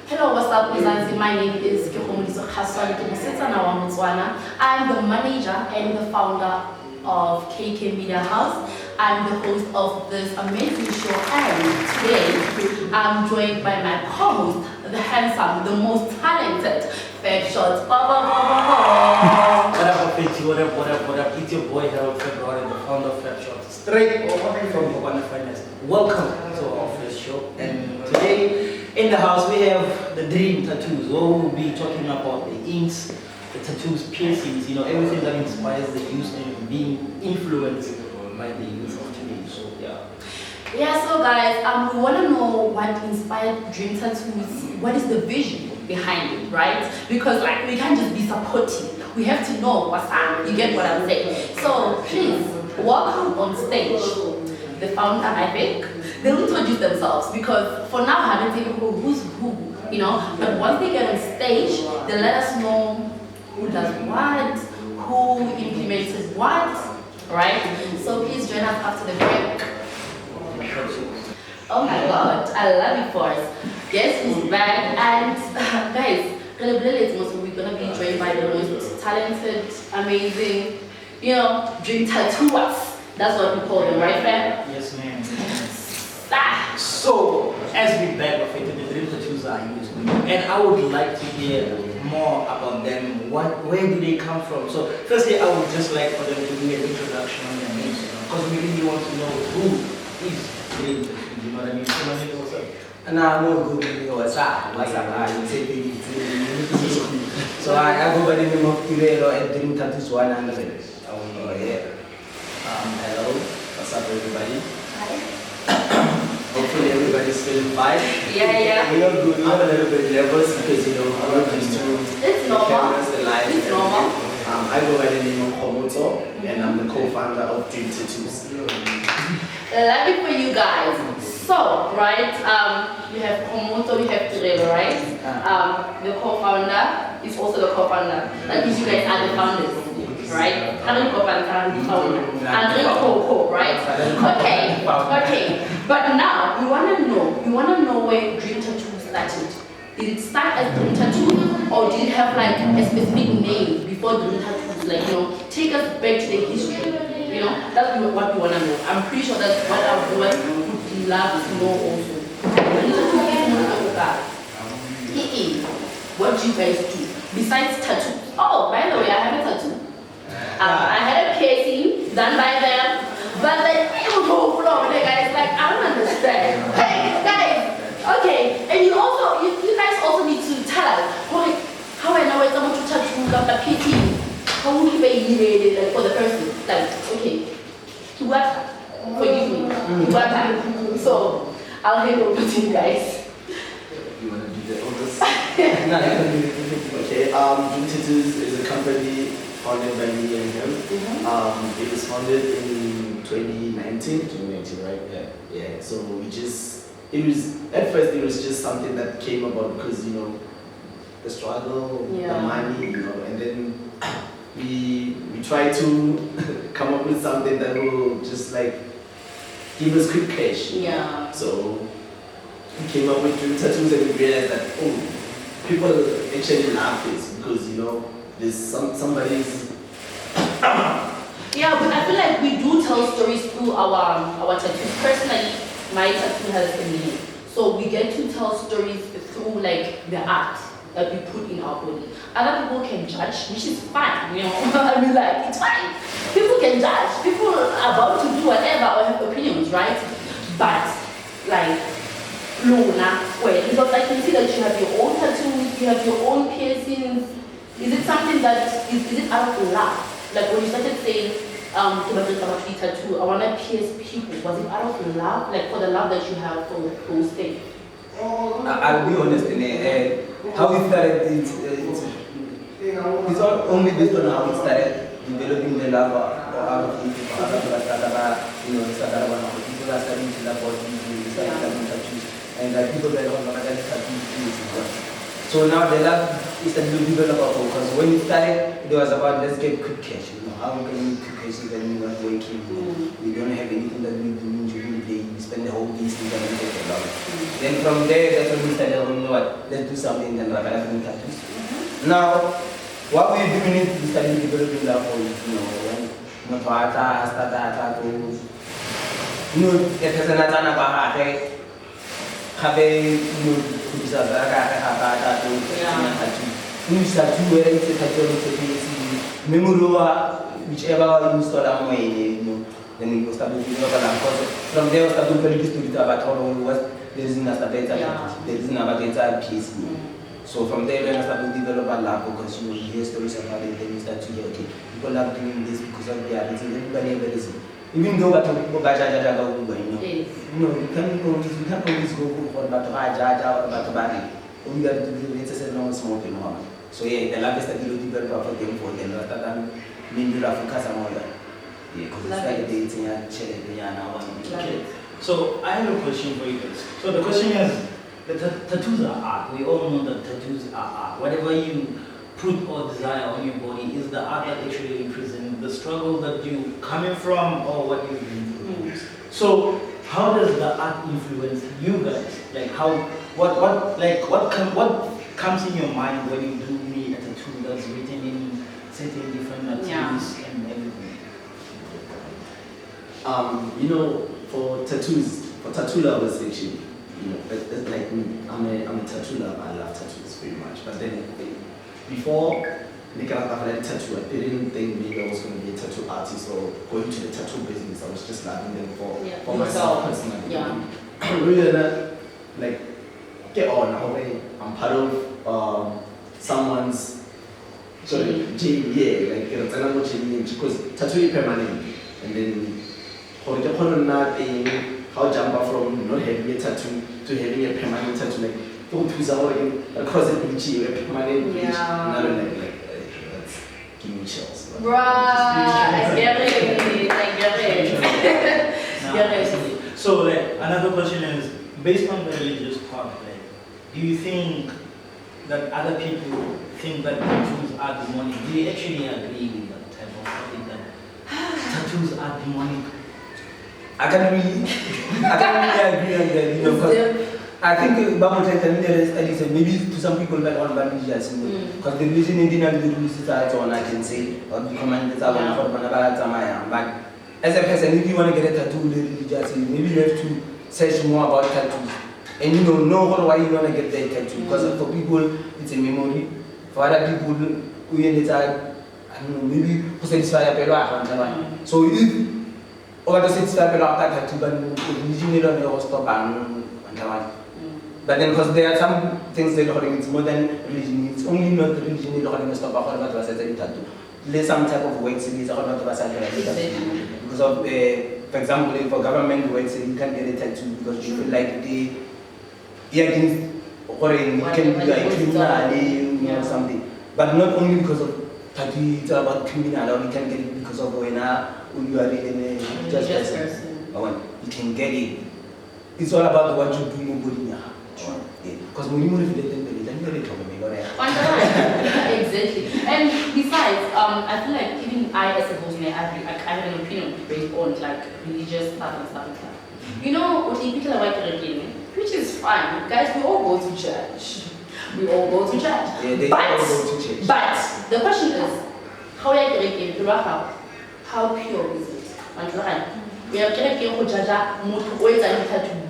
Hello, what's up, Mzansi? My name is Kyokomuliso Khaswali Tumusetsana wa Motswana. I'm the manager and the founder of KK Media House. I'm the host of this amazing show, and today I'm joined by my co-host, the handsome, the most talented Fab Shots. What up, Fetty? What up? It's your boy Harold February, the founder of Fab Shots, straight from Bogana Finance. Welcome to our first show, and today in the house we have the Dream Tattoos, where we will be talking about the inks, the tattoos, piercings, everything that inspires the youth and being influenced by the youth of today. So Yeah, so guys, we want to know what inspired Dream Tattoos. What is the vision behind it, right? Because we can't just be supportive. We have to know what's up. You get what I'm saying? So please welcome on stage the founder. I think they'll introduce themselves because for now I haven't seen who's who, But once they get on stage, they let us know who does what, who implemented what, right? So please join us after the break. Oh my God, I love it for us. Guess who's back? And guys, we're gonna be joined by the most talented, amazing, Dream Tattooers. That's what we call them, right, fam? Yes, ma'am. So, as we back of it, the Dream Tattoos are used, and I would like to hear more about them. Where do they come from? So, firstly, I would just like for them to do an introduction on their names, because we really want to know who is Dream Tattoos. You know what I mean? So, my name, what's up? And I'm not good with what's up. So I go by the name of Kirelo and Dream Tattoos 100. Oh yeah. Hello. What's up, everybody? Hi. Hopefully everybody's feeling fine. Yeah. We're not good. I'm a little bit nervous because I'm not used to It's normal. cameras, the lights. It's normal. I go by the name of Komoto, and I'm the co-founder of Dream Tattoos. Love it for you guys. So, right, you have Komoto, you have Kirelo, right? The co-founder is also the co-founder. That means you guys are the founders, right? I'm the co-founder, I'm the founder. I'm the co-co, right? Okay. But now, we wanna know where Dream Tattoo started. Did it start as Dream Tattoo, or did it have like a specific name before Dream Tattoo? Take us back to the history. That's what we want to know. I'm pretty sure that's what our viewers would love to know also. What do you guys do besides tattoo? Oh, by the way, I have a tattoo. I had a piercing done by them, but the guys I don't understand. Hey guys, okay, and you guys also need to tell us how I know it's about to tattoo the PT. How would you be for the person? Okay, forgive me. So I'll hand over to you guys. You want to do the others? No, I can do it. Okay, Dream Tattoos is a company founded by me and him. It was founded in 2019, right? Yeah. So at first it was just something that came about because, the struggle, the money, and then we try to come up with something that will just give us quick cash. Yeah. So we came up with Dream Tattoos and we realized that people actually love this because there's somebody's. Yeah, but I feel like we do tell stories through our tattoos. Personally, my tattoo has a meaning, so we get to tell stories through the art that we put in our body. Other people can judge, which is fine, I mean, it's fine. People can judge. People are about to do whatever or have opinions, right? But Luna, because I can see that you have your own tattoos, you have your own piercings. Is it something that is it out of love? When you started saying tattoo, I wanna pierce people, was it out of love? For the love that you have for those things? I'll be honest, how it started, it's all only based on how it started, developing the love out of people are starting to love what we do, starting having tattoos, and people that don't have tattoos. So now the love is starting to develop our focus. When it started, it was about let's get quick cash. How we can make quick cash when we're not working. We don't have anything that we do during the day. We spend the whole day sleeping and get a lot. Then from there, that's when we started, you know what, let's do something and like African tattoos. Now, what we're doing is we started developing that for, you know, when Motwata, Stata, you know, the person that's on a bahare, have you know, who's a tattoo, you start to wear it, tattoo, Memurua, whichever you install on my, you know, then you start to develop a because from there, we start to very good to about how was there is another better, there is another better piece. So from there, when I start to develop a lab because you know, you hear stories about it, then you start to hear, okay, people are doing this because of their reason, everybody ever listen. Even though you know, you can't always go for about Raja or about Bari. All you got to do is just a long smoke in one. So yeah, the lab is that you develop for them for them, rather than mean Africa somewhere. Yeah, because it's like dating and chatting and okay. So I have a question for you guys. So the question is, the tattoos are art. We all know that tattoos are art. Whatever you put or desire on your body is the art that actually represents the struggle that you coming from or what you've been through. So how does the art influence you guys? Like what comes in your mind when you do me a tattoo that's written in certain different tattoos and everything? You know, for tattoos, for tattoo lovers actually, you know, it's like me. I'm a tattoo lover. I love tattoos very much. But then before making a tattoo, I didn't think maybe I was going to be a tattoo artist or going to the tattoo business. I was just loving them for myself personally. Yeah. Really, like get on how I'm part of someone's gym, yeah, like because tattoo is permanent, and then how jump from not having a tattoo to having a permanent tattoo, like across the beach, a permanent beach. That's giving me chills. Bruh, I get it. Get it. So like another question is, based on the religious part, like, do you think that other people think that tattoos are demonic? Do you actually agree with that type of topic that tattoos are demonic? I can't really agree on that, you know, because I think Bible tells maybe to some people that one bad religious, because the religion in the rules on I can say or the commandments are one but as a person, if you want to get a tattoo, the religious, maybe you have to search more about tattoos, and you know why you want to get that tattoo. Because for people, it's a memory. For other people, we end I don't know, maybe to satisfy a fellow. So if over to satisfy a tattoo, but religion don't stop but then, because there are some things that it's more than religion, it's only not the religion that stop tattoo. There's some type of work series because of, for example, for government work you can't get a tattoo because you feel like you can be a criminal or something. But not only because of tattoo, it's about criminal, or you can get it because of when you are in a just person. You can get it. It's all about what you do in your body. Because when you feel it, Exactly. And besides, I feel like even I as a person, I have an opinion based on like religious stuff and stuff like that. You know, when people are white again, which is fine. Guys, we all go to church. We all go to church. Yeah, they all go to church. But the question is, how pure is it? We are going to judge tattoo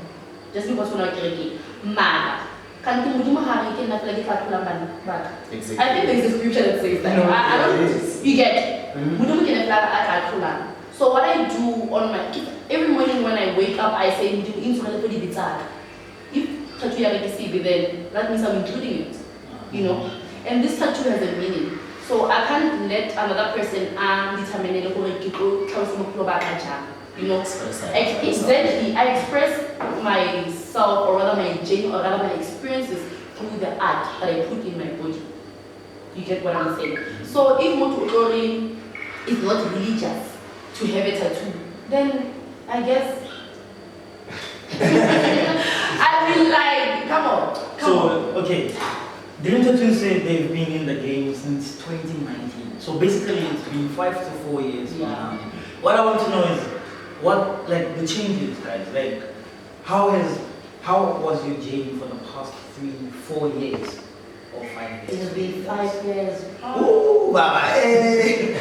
just because we're not getting mad. Exactly. I think there's a scripture that says that. I don't. You get. So what I do on my every morning when I wake up, I say if tattoo then that means I'm including it. You know, and this tattoo has a meaning. So I can't let another person determine you know, exactly. I express myself, or rather my journey, or rather my experiences through the art that I put in my body. You get what I'm saying? So if Motuori is not religious to have a tattoo, then I guess I will like, come on. Okay. Dream Tattoos say they've been in the game since 2019. So basically it's been 5 to 4 years now. What I want to know is what, like, the changes, guys. Like, how how was your journey for the past 3, 4 years or 5 years? It'll be 5 years. Ooh, Baba, hey.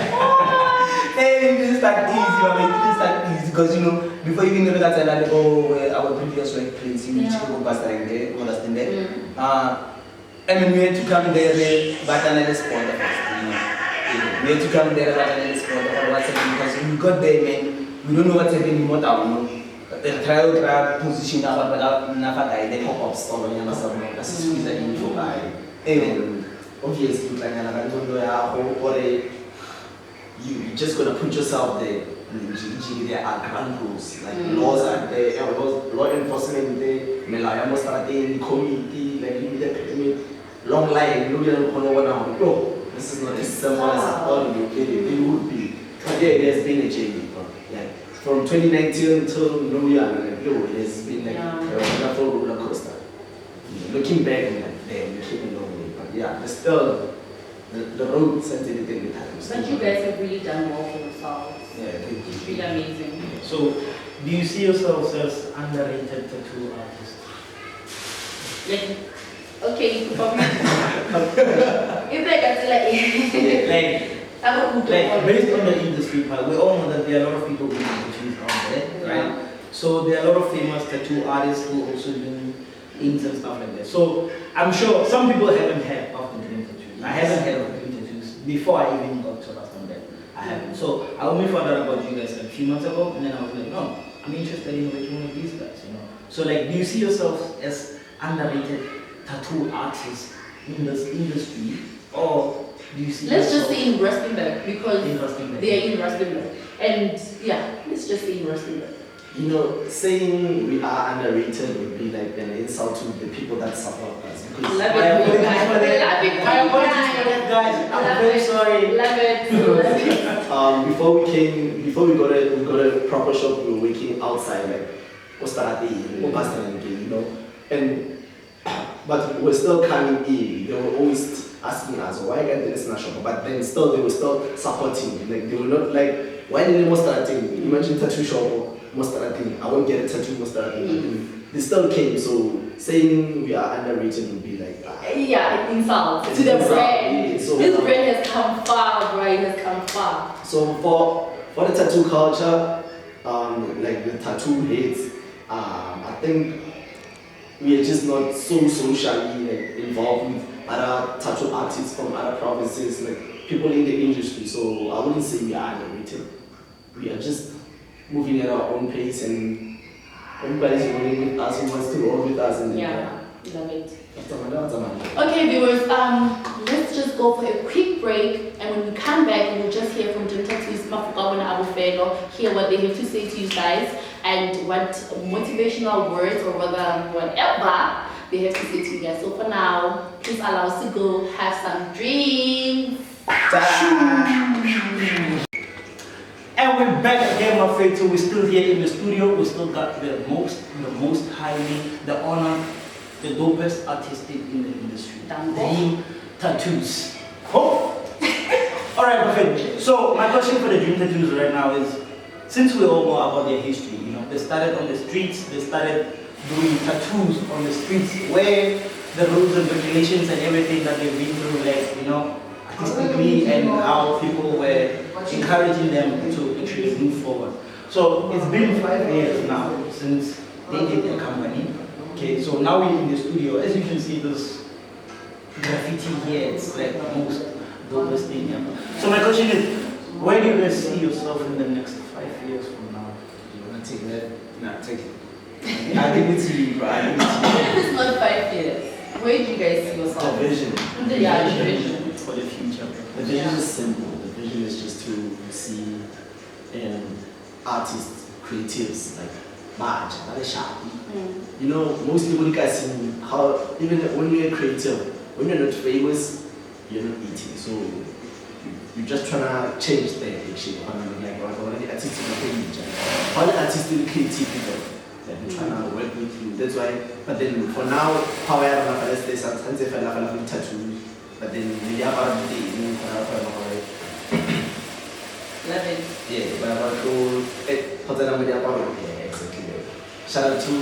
Hey, this is like easy, man. This is like easy because you know before you even look at that, our previous workplace, you need to go past and get understand that. I mean, we had to come there, but another sport of us, you know. We had to come there, but another sport or what's happening because when we got there, man, we don't know what's happening, what I know. The trial grab position, then pop up store, and that's a squeeze that you buy. Obviously, you're just gonna put yourself there. There are ground rules, like laws are there, law enforcement there, Melayamos are there, the community, like you need a permit, long line, you don't know no, this is not as simple as I thought it would be. But yeah, there's been a change. Yeah. From 2019 until now, there's been like a wonderful roller coaster. Looking back, we came a long way, but yeah, there's still the road sent anything with happens. But you guys have really done well for yourselves. Yeah, thank you. It's really amazing. So, do you see yourselves as underrated tattoo artists? Like, okay, you could probably. If I got to like. Based on the industry part, we all know that there are a lot of people doing tattoos out there, right? So there are a lot of famous tattoo artists who also do inks and stuff like that. So I'm sure some people haven't heard of the dream tattoos. I haven't heard of dream tattoos before I even got to us on that. I haven't. So I only found out about you guys like a few months ago, and then I was like, no, I'm interested in working with these guys, you know. So like, do you see yourself as underrated tattoo artists in this industry, or do you see? Let's just say in Rustenburg because in Rustenburg. they are in Rustenburg, and yeah, let's just say in Rustenburg. You know, saying we are underrated would be like an insult to the people that support us. Because Love it, you guys. Love it, My apologies for that, guys. I'm very sorry. Love it. before we got a proper shop, we were working outside, like Ostarati, you know, and but we were still coming in. They were always asking us why can't the listener shop, but then still they were still supporting. Like they were not like, why didn't Ostarati? Imagine tattoo shop. I won't get a tattoo They still came, so saying we are underrated would be like yeah, insult to the brand. Yeah, so, this brand has come far, bro. It has come far. So for the tattoo culture, like the tattoo heads, I think we are just not so socially involved with other tattoo artists from other provinces, like people in the industry. So I wouldn't say we are underrated. We are just moving at our own pace, and everybody's rolling with us who wants to roll with us. And yeah, love it. That's a man. Okay, viewers, let's just go for a quick break, and when we come back, we'll just hear from Dream Tattoos, Mafukawa and Abufelo, hear what they have to say to you guys, and what motivational words or rather whatever they have to say to you guys. So for now, please allow us to go have some drinks. And we're back again, my friends. So we're still here in the studio. We still got the most highly, the honor, the dopest artistic in the industry. Dream Tattoos. Oh! Alright, my friend. So my question for the Dream Tattoos right now is, since we all know about their history, you know, they started on the streets, they started doing tattoos on the streets where the rules and regulations and everything that they've been through, like, you know, artistically, and how people were encouraging them to actually move forward. So it's been 5 years now since they did the company. Okay, so now we're in the studio. As you can see, this graffiti here, it's like the most dopest thing ever. So my question is, where do you guys see yourself in the next 5 years from now? Do you want to take that? No, take it. I give it to you, bro. I give it to you. If it's not 5 years, where do you guys see yourself? The vision. Yeah, the vision. For the future. The vision is simple. The vision is just to see artists, creatives like Marge, Sharpie. You know, most people look at how even when you're creative, when you're not famous, you're not eating. So you're just trying to change the actually. Like already artistic page. All the artistic creative people that are trying to work with you. That's why. But then for now, how I am not say sometimes if I have tattoos, but then the other day, Love it. yeah, but I'm cool. Yeah, exactly. Shout out to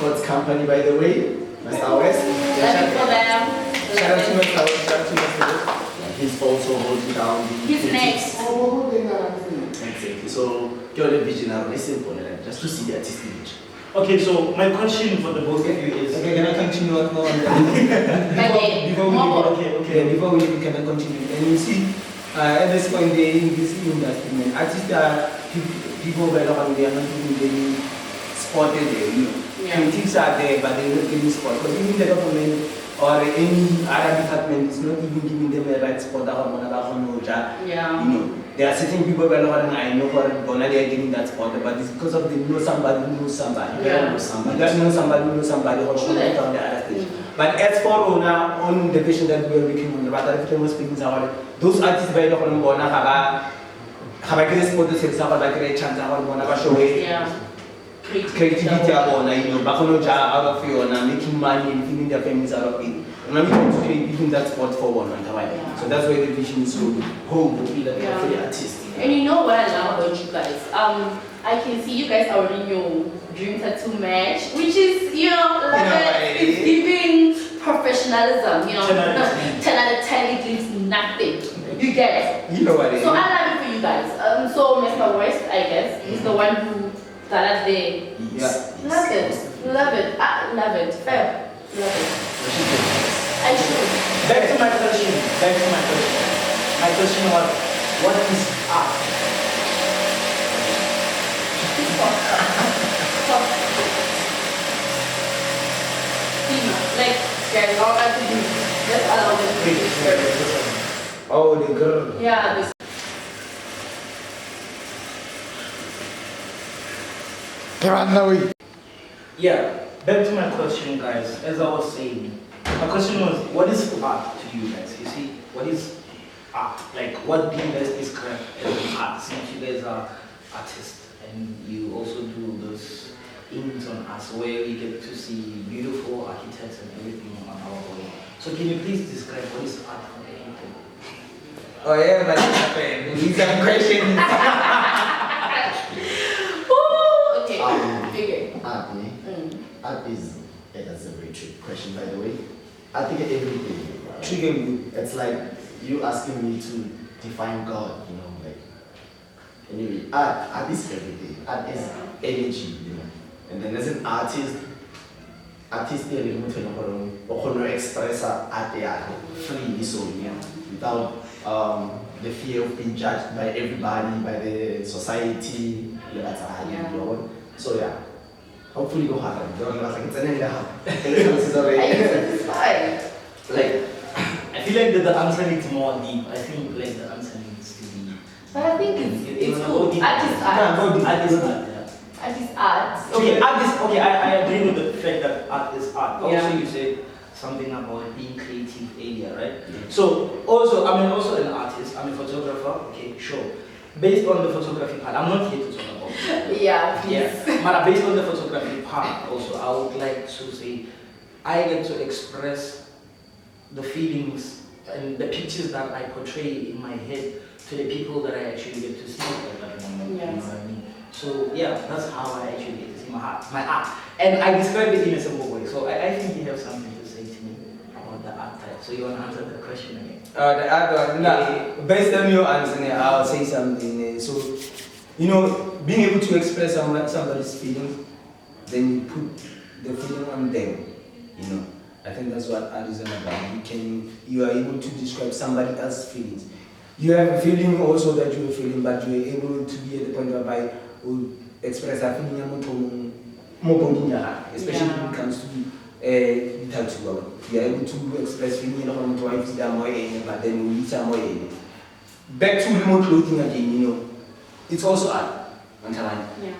God's Company, by the way, Mr. West. Love it for them. Shout out to Mr. West, shout out to Mr. West. He's also holding down the He's next. Exactly. So, you're the visionary, simple, just to see the artistic vision. Okay, so my question for the both of you is. Okay, can I continue on? Before we More. before we leave, can I continue? And you see, at this point in this industry, man, artists are people who are not getting spotted there, you know. Yeah. Critics are there, but they're not getting spotted. Because even the government or any other department is not even giving them the right spot. Yeah. You know, there are certain people who I know who are they are getting that spot, but it's because of they know somebody who knows somebody. Yeah. You guys know somebody who knows somebody who should have on the other stage. But as for on the vision that we are working on, but everything was speaking about those artists by the whole have a great spot to say something like a chance about show Yeah. creativity about you know, back out of you and making money and feeding their families out of it. And I'm trying to create giving that spot for one and Yeah. so that's where the vision is so whole For the artist. And you know what I love about you guys? I can see you guys are in your dream tattoo match, which is, you know, like it's giving professionalism, you know. 10 out of 10. 10 out of 10, it gives nothing. You get it? You know what it is. So I love it for you guys. So Mr. West, I guess, is the one who started the. Yes. Love it. Love it. I love it. Fair. Love it. I should. Back to my question. My question was, what is art? Like, guys, all I have to do. That's all I have to do. Oh, the girl. Yeah, this. Yeah, back to my question, guys. As I was saying, my question was, what is art to you guys? You see, what is art? Like, what do you guys describe as an art? Since you guys are artists and you also do those things on us where we get to see beautiful architects and everything on our body. So can you please describe what is art for the people? Oh yeah, but these are questions. Ooh, okay. Okay. Art, Mm. art is, that's a very tricky question, by the way. I think everything. Triggering. It's like you asking me to define God, you know, like. Anyway, art is everything. Art is energy, you know. And then as an artist really want to express art freely, so you know, without the fear of being judged by everybody, by the society. That's how you do it. So yeah. Hopefully go hard. Don't like it's an end. Are you satisfied? Like, I feel like the answer needs more deep. I think like the answer needs to be. But I think it's Yeah, cool. Art is art. Art is art, yeah. Art is art. Okay, art is okay. I agree with the fact that art is art. Also, Yeah. you said something about being creative earlier, right? So also, I'm also an artist. I'm a photographer. Okay, sure. Based on the photography part, I'm not here to talk about it. Yeah, please. Yeah, but based on the photography part, also, I would like to say I get to express the feelings and the pictures that I portray in my head to the people that I actually get to see at that moment. You know Yes. what I mean? So yeah, that's how I actually get to see my art. And I describe it in a simple way. So I think you have something to say to me about the art type. So you want to answer the question again? The other one, based on your answer, I'll say something. So, you know, being able to express somebody's feelings, then you put the feeling on them. You know, I think that's what art is all about. You are able to describe somebody else's feelings. You have a feeling also that you are feeling, but you are able to be at the point whereby you express that feeling more, especially when it comes to tattoo. You are able to express feeling on the wife, but then we need more. Back to remote clothing again, you know, it's also art. Yeah.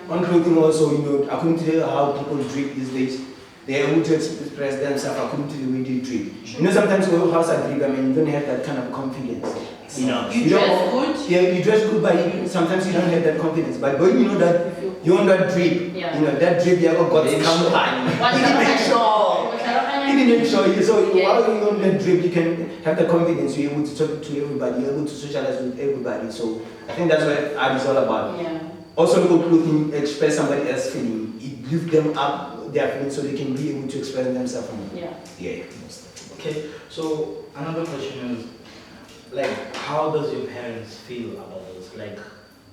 On clothing also, you know, according to how people drape these days, they are able to express themselves according to the way they drape. You know, sometimes when you have a drape, I mean, you don't have that kind of confidence. You know, You dress good. Yeah, you dress good, but sometimes you don't have that confidence. But when you know that you want that drape, Yeah. you know, that drape you have got the company. What You make sure. What Even so, Yeah. while you're on that drip, you can have the confidence, you're able to talk to everybody, you're able to socialize with everybody. So I think that's what art is all about. Yeah. also go clothing express somebody else's feeling. It lifts them up their feelings so they can be able to express themselves more. Yeah. Yeah. Okay, so another question is, like, how does your parents feel about this? Like,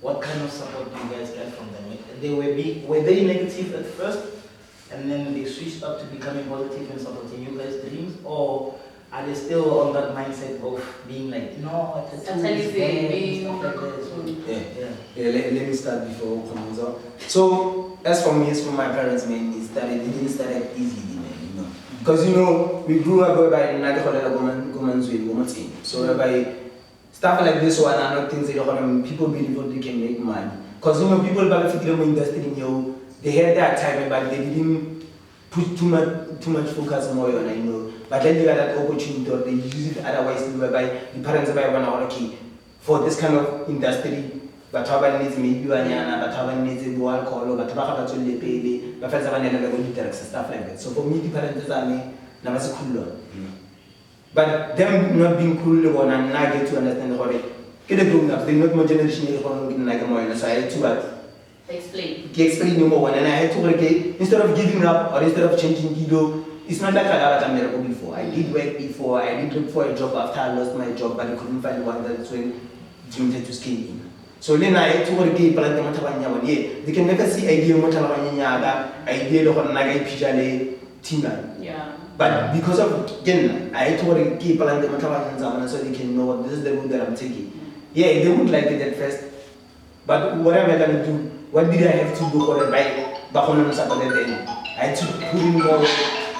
what kind of support do you guys get from them? Were they negative at first, and then they switched up to becoming positive and supporting you guys' dreams, or are they still on that mindset of being like, no, it's a That's how you say, stuff like that? So, Yeah, let me start before Komunzo. So, as for me, as for my parents, man, it didn't start easily, man, you know. Because, you know, we grew up whereby so whereby stuff like this one are not things that people believe that they can make money. Because, you know, people back in the industry, you know, they had their time, but they didn't put too much focus on oil, you know. But then they got that opportunity, or they use it otherwise, whereby the parents are okay, for this kind of industry, but how needs maybe but how needs alcohol, but how to pay, but stuff like that. So for me, the parents are never cool. But them not being cool and I get to understand how they grown up, they're not more generation like a more, so I had to explain no more, and I had to instead of giving up or instead of changing it's not like I had a miracle before. I did work before, I did look for a job after I lost my job, but I couldn't find one that's when dreamed to scale in. So then I had to work they can never see idea idea of Nagai Pijale Tina. Yeah. But because of again, I had to work so they can know this is the route that I'm taking. Yeah, they wouldn't like it at first. But what am I gonna do? What did I have to do for the bike back on Saturday? I had to put in more.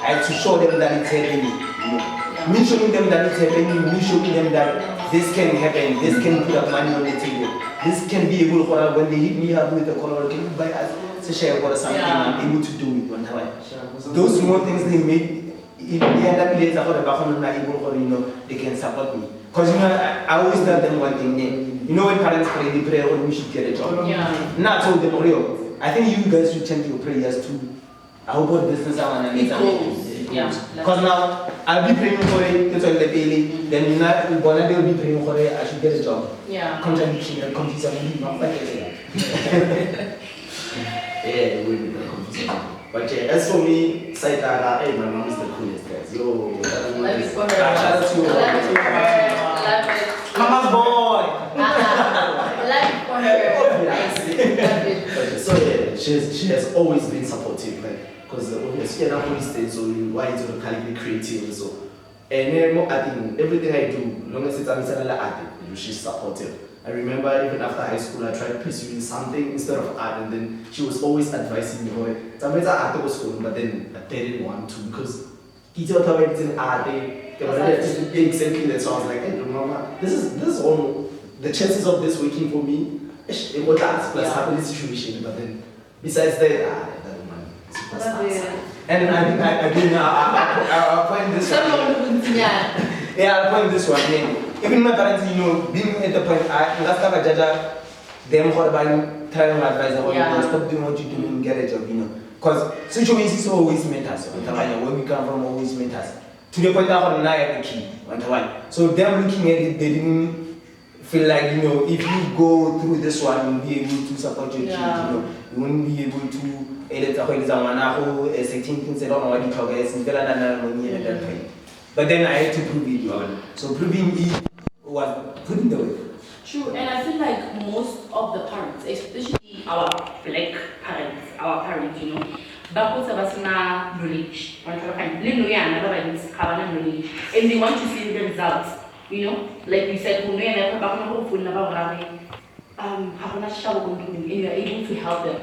I had to show them that it's happening. You know? Me showing them that it's happening, me showing them that this can happen, this can put up money on the table. This can be able to, when they hit me up with the color, can you buy us a share or something? I'm able to do it one time. Those small things they make, if they end up later for the back on able, you know, they can support me. Because you know, I always tell them one thing, you know when parents pray, they pray, oh, we should get a job. Yeah. Not told them real. I think you guys should change your prayers too. I hope what business I want to make. Yeah. Because now I'll be praying for it, that's all the daily. Then you know, one day will be praying for it, I should get a job. Yeah. Contradiction and confusion. Yeah, it will be confusing. But yeah, as for me, Saitara, hey, my mom is the coolest guys. Yo, Love it for her. Shout out to you. Love it for her. Love it. Mama's boy! Love it for her. Love it. So yeah, she has always been supportive, like, because obviously you're not only state, so you are into the calibri creative, so. And then I think everything I do, long as it's art, she's supportive. I remember even after high school, I tried pursuing something instead of art, and then she was always advising me, boy, sometimes art was school, but then I didn't want to because it's in art, exactly that. So I was like, hey, mama, this is all the chances of this working for me. It was that plus happening situation, but then besides that, and I'll point this one. Yeah, I'll point this one. Even my parents, you know, being at the point, last time I judge them for trying to advise stop doing what you do and get a job, you know. Because situations always matters. Where we come from always matters. To the point that now I have a key. So them looking at it, they didn't feel like, you know, if you go through this one, you'll be able to support your kid, you know. You won't be able to but then I had to prove it. So proving it was putting the way. True, and I feel like most of the parents, especially our black parents, you know, back knowledge, and they want to see the results, you know, like we said, and you are able to help them.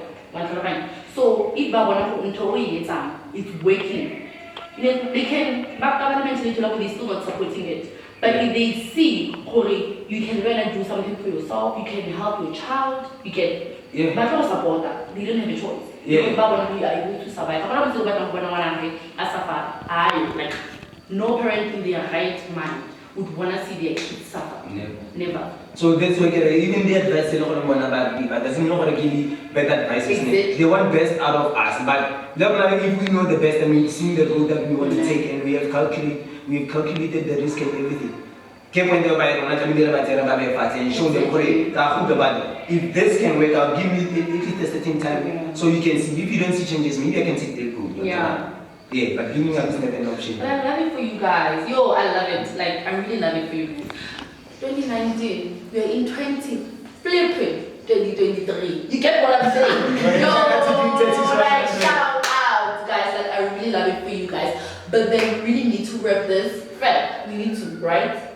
So if it's working, they can government still not supporting it. But if they see you can really do something for yourself, you can help your child, you can but not support that. They don't have a choice. If you are able to survive. Like no parent in their right mind would want to see their kids suffer. Never. So that's why even the advice they don't want about people. Doesn't know how to give better advice. They want best out of us. But if we know the best and we've seen the road that we want to take and we have calculated the risk and everything. Ke point ba e rona tlamehile ba tsere ba be fatshe and show them gore ka go ba if this can work out, give me at least a certain time so you can see. If you don't see changes, maybe I can see the good. Yeah. Yeah, but giving up is never an option. But I love it for you guys. Yo, I love it. Like, I really love it for you. 2019, we are in 2023. You get what I'm saying? Yo, like, shout out, guys. Like, I really love it for you guys. But then we really need to rep this. Fred, we need to, right?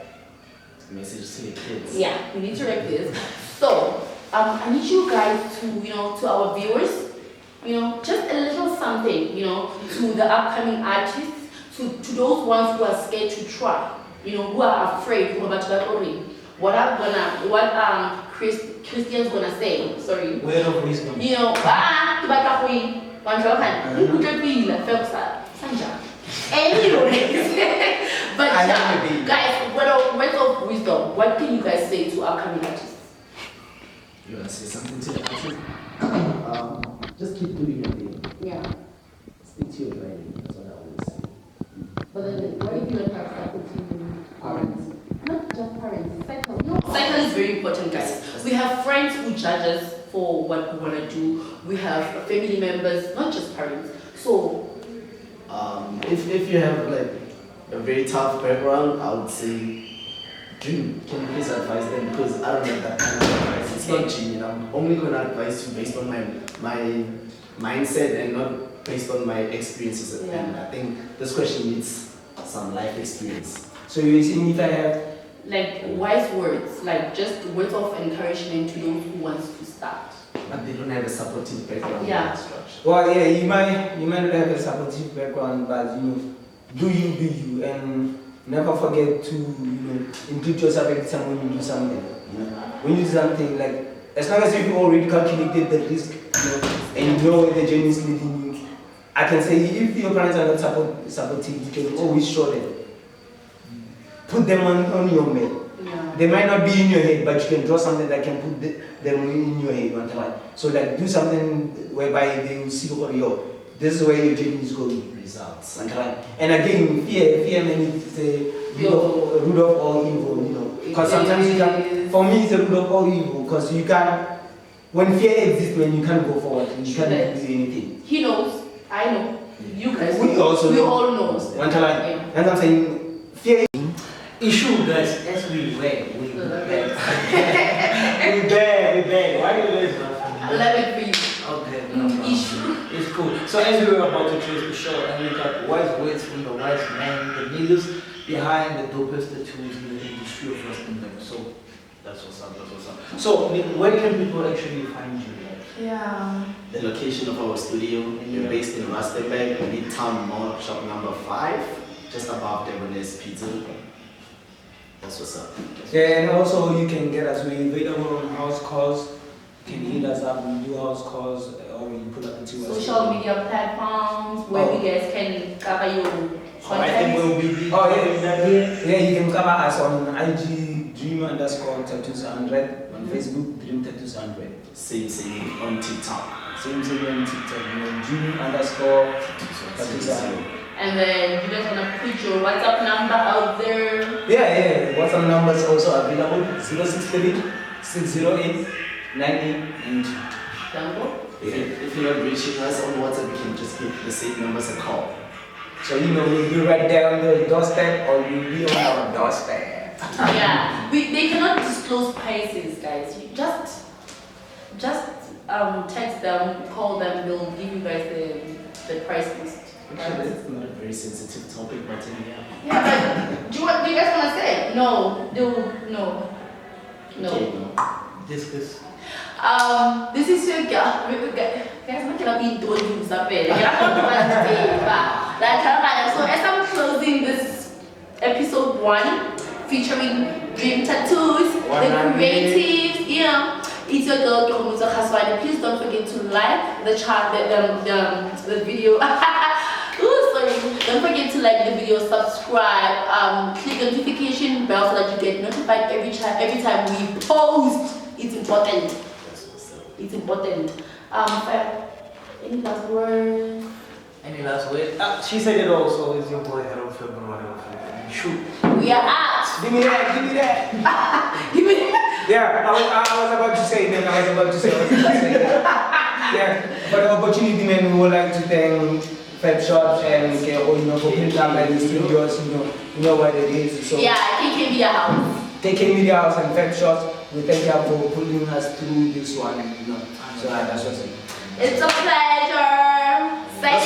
Message to the kids. Yeah, we need to rep this. So, I need you guys to, to our viewers, just a little something, to the upcoming artists, to those ones who are scared to try, who are afraid, what Christian's gonna say, sorry. Word of wisdom. Anyways, but guys, words of wisdom, what can you guys say to upcoming artists? You want to say something to the artist? Just keep doing your thing. Yeah. Stick to your writing. That's what I always say. But then, what if you like have supporting parents? Not just parents, cycle. No, cycle is very important, guys. We have friends who judge us for what we want to do. We have family members, not just parents. So, if you have like a very tough background, I would say dream. Can you please advise them, because I don't have that kind of advice. It's not genuine. I'm only gonna advise you based on my mindset and not based on my experiences. Yeah. And I think this question needs some life experience. So you're saying if I have like wise words, like just words of encouragement to those who want to start. But they don't have a supportive background. Yeah. Structure. well, yeah, you might not have a supportive background, but do you, and never forget to include yourself every time when you do something. When you do something, like as long as you've already calculated the risk, and you know where the journey is leading you, I can say if your parents are not supportive, you can always show them. Put them on your map. Yeah. They might not be in your head, but you can draw something that can put them in your head one time. So like do something whereby they will see, this is where your journey is going. Results. And again, fear means it's a root of all evil, Because sometimes you can, for me it's a root of all evil, because you can't, when fear exists, when you can't go forward, you can't do anything. He knows, I know, you guys We also we know. all know. One time, and I'm saying, fear Issue, guys, as we went, we beg. we beg. Why do you I love it for you. Okay, no problem. Issue. It's cool. So as we were about to close the show, and we got wise words from the wise man, the leaders behind the dopest tattoos in the industry of Rustenburg. So that's what's up. So where can people actually find you? Yeah. The location of our studio, we're based in Rustenburg, Midtown Mall, shop number 5, just above Debonair's Pizza. That's what's up. Yeah, and also you can get us, we're available on house calls. You can hit us up, we do house calls, or we put up into us. Social media platforms where you guys can cover your So I think content. we'll be Yeah, you can cover us on IG dream_tattoos100, on Facebook Dream Tattoos 100. Same on TikTok. Same on TikTok, dream_tattoos 100. And then you guys wanna put your WhatsApp number out there. Yeah, WhatsApp number is also available, 063 608 9892. Dango. If you're not reaching us on WhatsApp, you can just give the same numbers a call. So we'll be right there on the doorstep, or we'll be on our doorstep. Yeah. They cannot disclose prices, guys. You just text them, call them, they'll give you guys the price list. Actually, that's not a very sensitive topic, but yeah. Yeah, but do you guys wanna say? No. No. Okay, no. discuss. This is your girl. Guys, I'm not gonna be introduced up there. So as I'm closing this episode 1, featuring Dream Tattoos, the creatives, it's your girl Komuzo Khaswani. Please don't forget to like the video. Ooh, sorry. Don't forget to like the video, subscribe, click the notification bell so that you get notified every time we post. It's important. That's what's up. It's important. Any last words? Any last word? She said it also. It's your boy Harold February. Shoot. We are out. Give me that. Give me. Yeah, I was about to say that. Yeah, for the opportunity, man, we would like to thank Fab Shots and for putting up at the studios, you know what it is. So Yeah, KK Media House. TK Media House and Fab Shots, we thank you for pulling us through this one, So that's what's it. It's a pleasure. Say